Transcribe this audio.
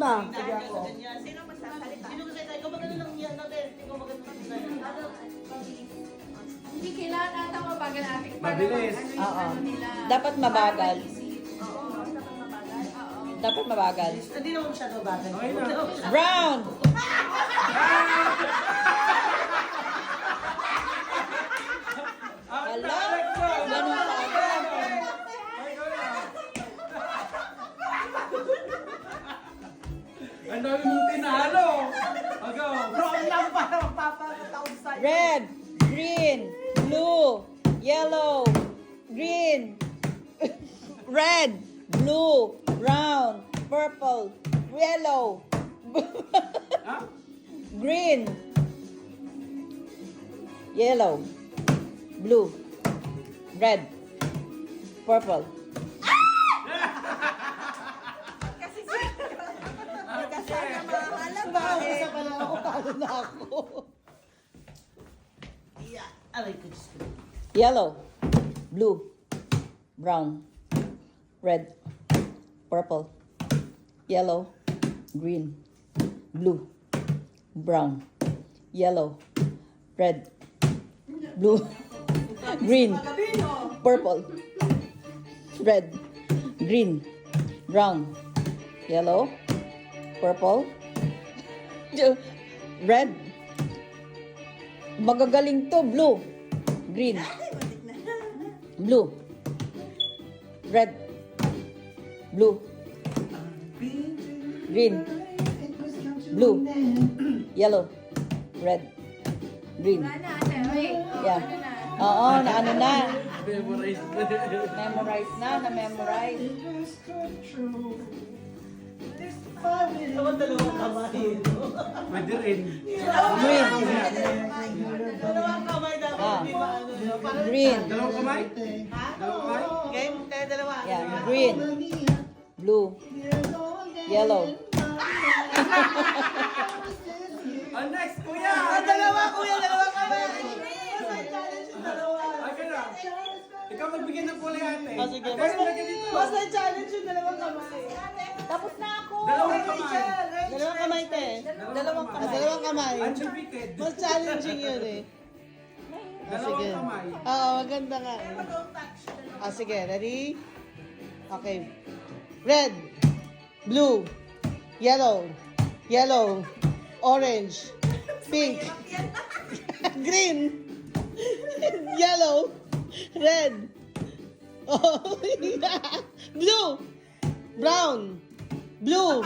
Na. Sino magsasalita? Sino magsasalita? Ikaw maganda lang yan natin. Ikaw maganda lang yan. Hindi kailangan ata mabagal natin. Mabilis. Oo. Dapat mabagal. Oo, dapat mabagal. Oo. Dapat mabagal. Hindi naman masyado bagay. Okay na. Brown! Hello? Ganun pa agad. Ang dami mong tinalo. Agaw. Wrong lang para magpapataon sa'yo. Red, green, blue, yellow, green, red, blue, brown, purple, yellow, Ha? green, yellow, blue, red, purple. Isa pa lang ako. Talo na ako. Yeah. Aray ko, Diyos ko. Yellow, blue, brown, red, purple, yellow, green, blue, brown, yellow, red, blue, green, purple, red, green, brown, yellow, purple, red. Magagaling to. Blue, green, blue, red, blue, green, blue, yellow, red, green. Wala na ate. Wait. Yeah. Ano na? Oo, na ano na. Memorize na. Memorize na, na-memorize. Naman dalawang kamay. Pwede rin. Green, Dalawang kamay dapat. Ah. Hindi maano. Parang green, Dalawang kamay? Ha? Dalawang kamay? Game, tayo dalawa. yeah, green, blue, yellow. Ang next, kuya! Dalawa, kuya, dalawang kamay. Mas challenge yung dalawa. Ay, kaya. Ikaw magbigay ng kulay ate. Ah, sige. Ate, lagyan dito. Mas may challenge yung dalawang kamay. Tapos na ako. Dalawang kamay. Dalawang kamay, te. Dalawang kamay. Dalawang kamay. Unrepeated. Mas challenging yun eh. Dalawang kamay. Oo, maganda nga. Ah, sige, ready? Okay. Red, blue, yellow, yellow, orange, pink, green, yellow, red, oh, blue, brown, blue,